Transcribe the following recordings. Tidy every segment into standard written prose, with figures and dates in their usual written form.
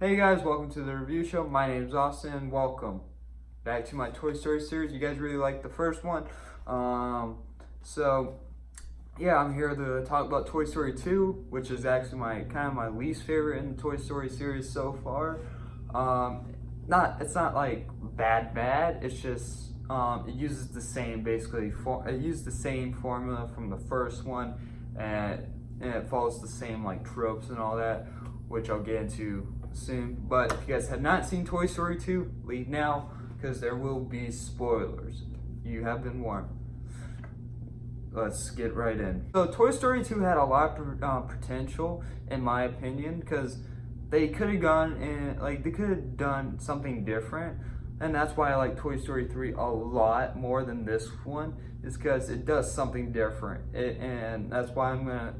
Hey guys, welcome to the review show. My name is Austin. Welcome back to my Toy Story series. You guys really liked the first one. So yeah, I'm here to talk about Toy Story 2, which is actually my least favorite in the Toy Story series so far. It's not like bad. It's just it uses the same it used the same formula from the first one, and it follows the same like tropes and all that, which I'll get into soon. But if you guys have not seen Toy Story 2, leave now because there will be spoilers. You have been warned. Let's get right in. So Toy Story 2 had a lot of potential, in my opinion, because they could have they could have done something different, and that's why I like Toy Story 3 a lot more than this one, is because it does something different. And that's why I'm gonna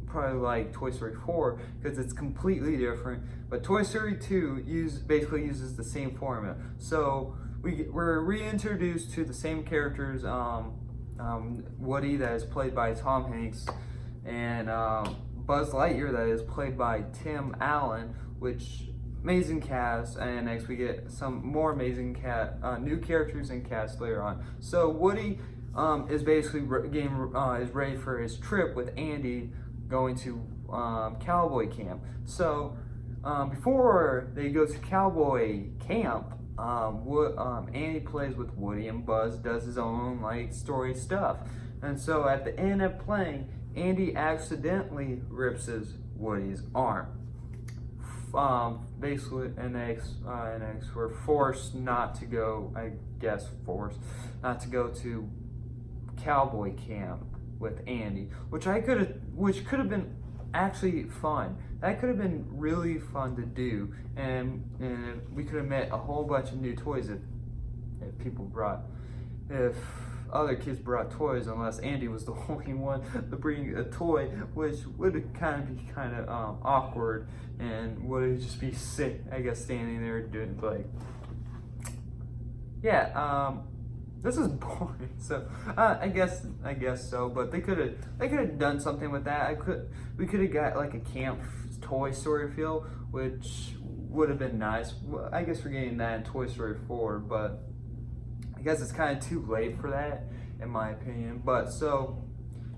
probably like Toy Story 4, because it's completely different. But Toy Story 2 basically uses the same formula. So we're reintroduced to the same characters. Woody, that is played by Tom Hanks, and Buzz Lightyear, that is played by Tim Allen, which amazing cast. And next we get some more amazing new characters and cast later on. So Woody is basically is ready for his trip with Andy, going to cowboy camp. So before they go to cowboy camp, Andy plays with Woody, and Buzz does his own story stuff. And so at the end of playing, Andy accidentally rips Woody's arm. Basically, and we're forced not to go. Forced not to go to cowboy camp with Andy, which could have been actually fun. That could have been really fun to do, and we could have met a whole bunch of new toys if other kids brought toys, unless Andy was the only one to bring a toy, which would be kind of awkward, and would just be sick, I guess, standing there doing this is boring. So I guess so, but they could have done something with that. We could have got like a camp Toy Story feel, which would have been nice. I guess we're getting that in Toy Story 4, but I guess it's kind of too late for that, in my opinion. But so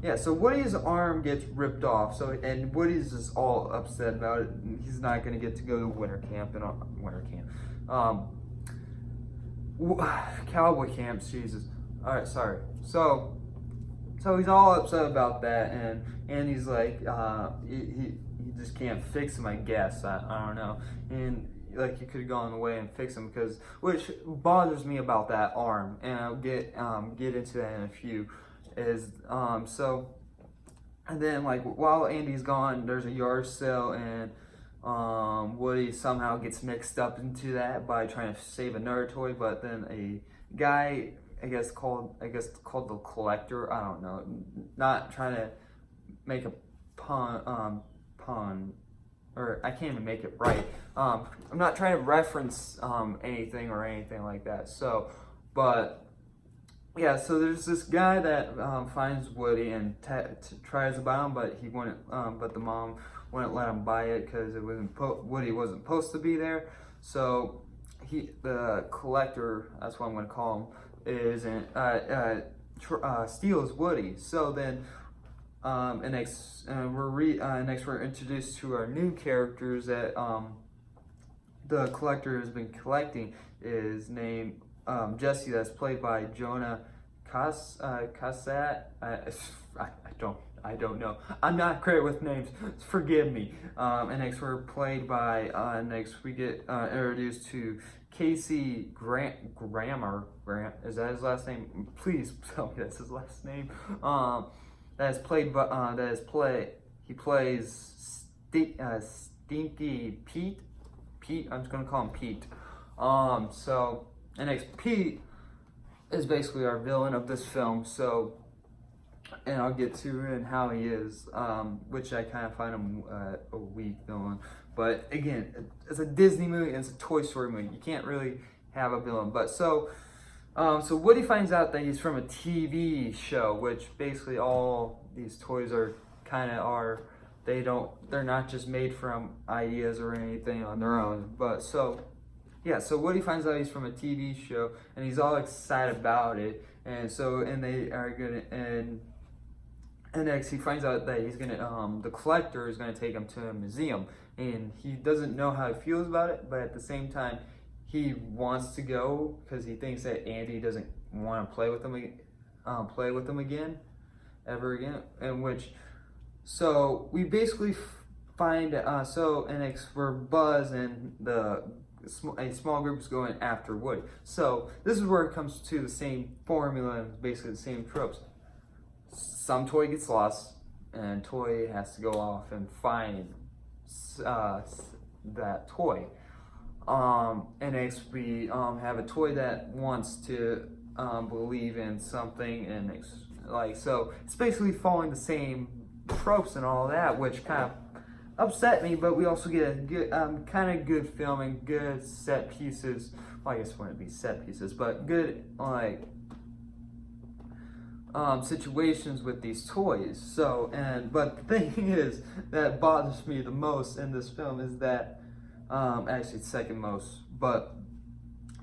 Woody's arm gets ripped off. And Woody's just all upset about it. He's not gonna get to go to cowboy camps. Jesus. All right, sorry. So he's all upset about that, and he's like, he just can't fix him, I guess. I don't know. And you could have gone away and fixed him, which bothers me about that arm, and I'll get into that in a few. And then while Andy's gone, there's a yard sale, and Woody somehow gets mixed up into that by trying to save another toy. But then a guy, I guess called the Collector. I don't know. Not trying to make a pun, or I can't even make it right. I'm not trying to reference anything like that. So, but yeah, so there's this guy that finds Woody and tries to buy him, but he wouldn't. But the mom wouldn't let him buy it because Woody wasn't supposed to be there. So the Collector, that's what I'm going to call him, steals Woody. So then. Next we're introduced to our new characters that the Collector has been collecting. Is named Jesse, that's played by Jonah Cassat. I don't know. I'm not great with names. Forgive me. And next we get introduced to Casey Grant. Is that his last name? Please tell me that's his last name. He plays Stinky Pete. I'm just gonna call him Pete. And next, Pete is basically our villain of this film. So, and I'll get to and how he is, which I kind of find him a weak villain. But again, it's a Disney movie and it's a Toy Story movie. You can't really have a villain. But so Woody finds out that he's from a TV show, which basically all these toys are they're not just made from ideas or anything on their own. But so yeah, so Woody finds out he's from a TV show, and he's all excited about it. And so, and they are gonna, and next he finds out that he's gonna, the collector is gonna take him to a museum, and he doesn't know how he feels about it, but at the same time, he wants to go because he thinks that Andy doesn't want to play with him again, ever again. And which, so we basically find, and it's where Buzz and a small group is going after Woody. So this is where it comes to the same formula and basically the same tropes. Some toy gets lost, and toy has to go off and find that toy. And next we have a toy that wants to believe in something, and so it's basically following the same tropes and all that, which kind of upset me. But we also get a good, kind of good filming, good set pieces. Well, I guess it wouldn't be set pieces, but good situations with these toys. So, but the thing is that bothers me the most in this film is that, actually it's second most, but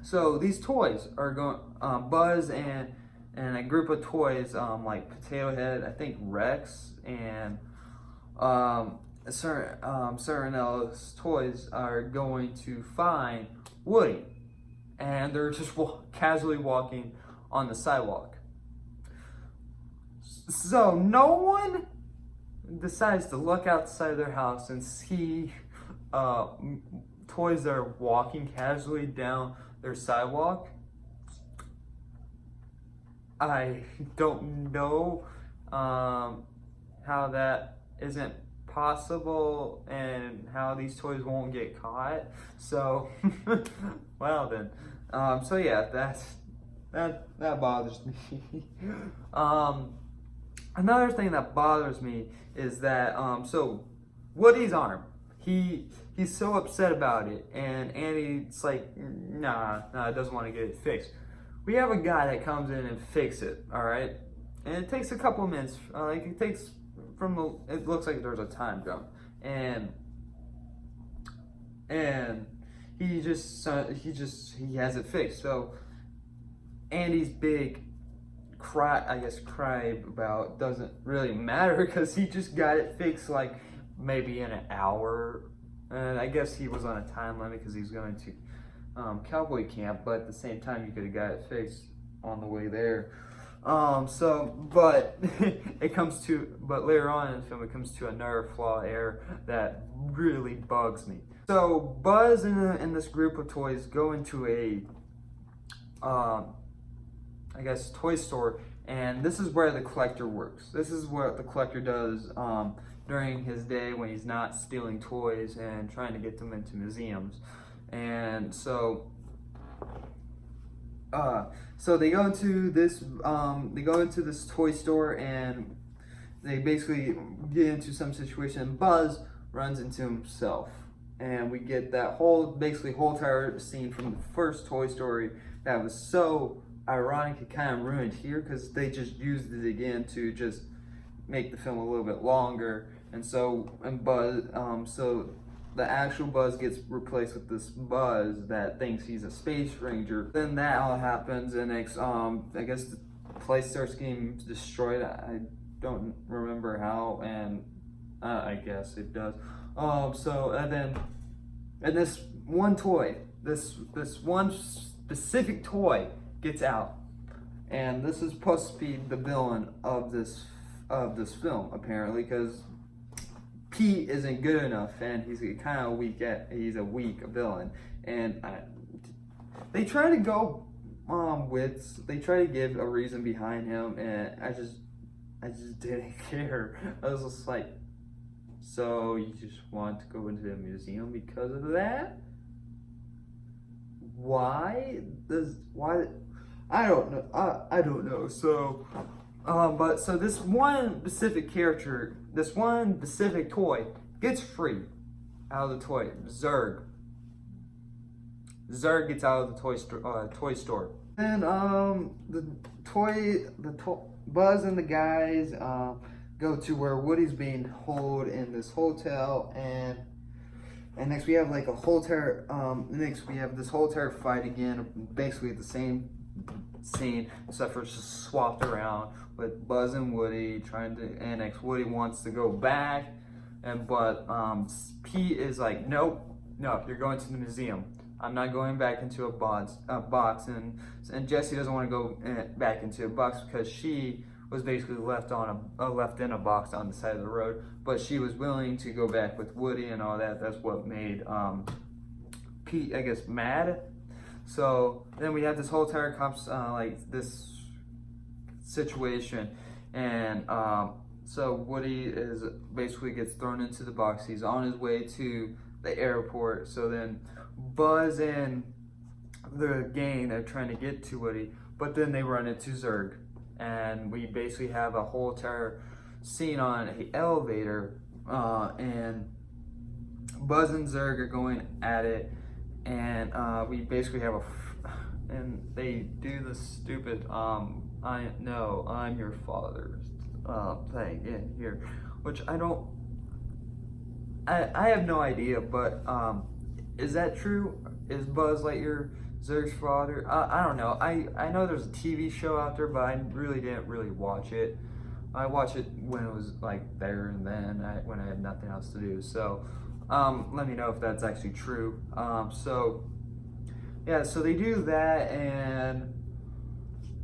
so these toys are going, Buzz and a group of toys, like Potato Head, I think Rex, and Serenella's toys are going to find Woody, and they're just casually walking on the sidewalk. So no one decides to look outside their house and see toys that are walking casually down their sidewalk. I don't know how that isn't possible and how these toys won't get caught. So, well then. So yeah, that bothers me. Another thing that bothers me is that so Woody's arm, he's so upset about it, and Andy's like, nah, doesn't want to get it fixed. We have a guy that comes in and fixes it, all right, and it takes a couple of minutes. It looks like there's a time jump, and he has it fixed. So Andy's big cry about doesn't really matter because he just got it fixed like maybe in an hour, and I guess he was on a time limit because he's going to cowboy camp, but at the same time you could have got it fixed on the way there. But but later on in the film it comes to another flaw error that really bugs me. So Buzz and this group of toys go into a I guess toy store, and this is where the collector works. This is what the collector does during his day when he's not stealing toys and trying to get them into museums. And so they go into this toy store, and they basically get into some situation, and Buzz runs into himself, and we get that whole entire scene from the first Toy Story that was so ironic and kind of ruined here because they just used it again to just make the film a little bit longer. And Buzz, so the actual Buzz gets replaced with this Buzz that thinks he's a space ranger. Then that all happens, and I guess the place starts getting destroyed. I don't remember how, and I guess it does. And this one toy, this one specific toy gets out, and this is supposed to be the villain of this film apparently, because Pete isn't good enough, and he's kind of weak. He's a weak villain, and they try to go they try to give a reason behind him, and I just didn't care. I was just like, so you just want to go into the museum because of that? Why? I don't know. I don't know. So, so this one specific character, this one specific toy gets free out of the toy. Zurg gets out of the toy store. And Buzz and the guys, go to where Woody's being held in this hotel, and next we have like a whole entire next we have this whole entire fight again, basically the same scene, except for it's just swapped around with Buzz and Woody trying to annex. Woody wants to go back, but Pete is like, nope, you're going to the museum. I'm not going back into a box, and Jessie doesn't want to go back into a box because she was basically left in a box on the side of the road, but she was willing to go back with Woody and all that. That's what made Pete, I guess, mad. So then we have this whole entire like this situation, and so Woody is basically gets thrown into the box. He's on his way to the airport. So then Buzz and the gang are trying to get to Woody, but then they run into Zurg, and we basically have a whole entire scene on an elevator, and Buzz and Zurg are going at it, and we basically have and they do the stupid I'm your father thing in here, which I have no idea, but is that true? Is Buzz Lightyear Zurg's father? I don't know. I know there's a TV show out there, but I really didn't watch it. I watched it when it was like there and then, when I had nothing else to do. So let me know if that's actually true. So yeah, so they do that, and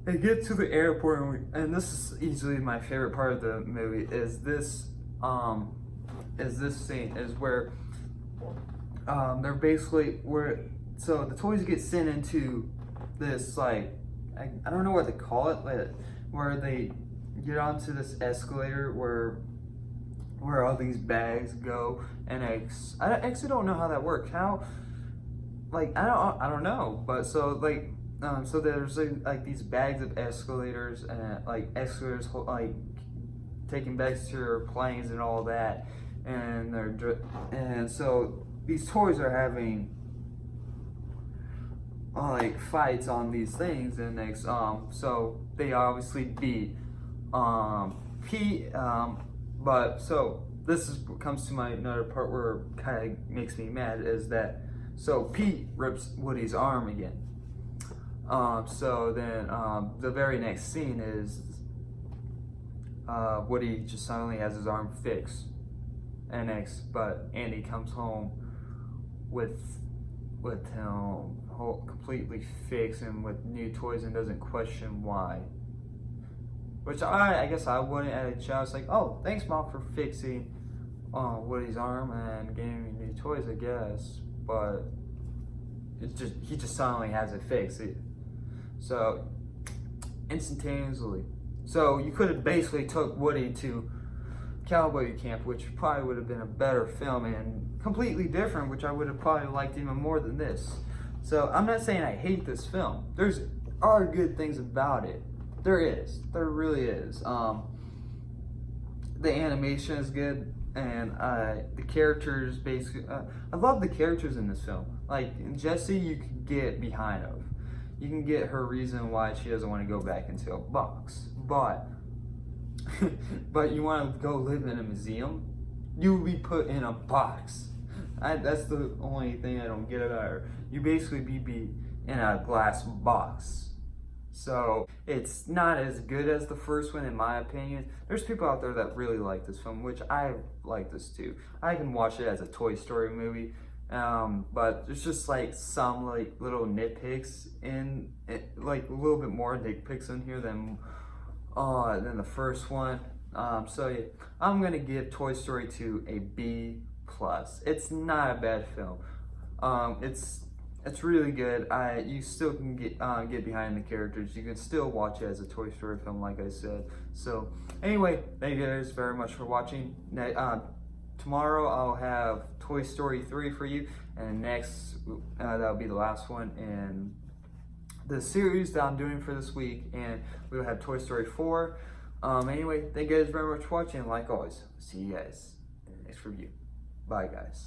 they get to the airport, and this is easily my favorite part of the movie. Is this scene is where they're basically so the toys get sent into this, like, I don't know what to call it, but where they get onto this escalator where all these bags go, and I actually don't know how that works. How, like, I don't know, but so like so there's like these bags of escalators, and like escalators like taking bags to your planes and all that, and so these toys are having like fights on these things, and so they obviously beat Pete, but so comes to my another part where kind of makes me mad, is that so Pete rips Woody's arm again. So then the very next scene is Woody just suddenly has his arm fixed, but Andy comes home with him completely fixed and with new toys, and doesn't question why. Which I guess I wouldn't at a child. It's like, oh, thanks, Mom, for fixing Woody's arm and giving me new toys, I guess. But he just suddenly has it fixed. So instantaneously. So you could have basically took Woody to Cowboy Camp, which probably would have been a better film and completely different, which I would have probably liked even more than this. So I'm not saying I hate this film. There are good things about it. There really is. The animation is good, and the characters basically, I love the characters in this film. Like Jessie, you can get behind of. You can get her reason why she doesn't want to go back into a box, but you want to go live in a museum, you will be put in a box. That's the only thing I don't get about her. You basically be in a glass box. So it's not as good as the first one, in my opinion. There's people out there that really like this film, which I like this too. I can watch it as a Toy Story movie, but there's just like some like little nitpicks in it, like a little bit more nitpicks in here than the first one. So yeah, I'm gonna give Toy Story 2 a B+. It's not a bad film. It's really good. You still can get behind the characters. You can still watch it as a Toy Story film, like I said. So anyway, thank you guys very much for watching. Tomorrow I'll have Toy Story 3 for you, and next that'll be the last one in the series that I'm doing for this week, and we'll have Toy Story 4. Anyway, thank you guys very much for watching. Like always, see you guys in the next review. Bye, guys.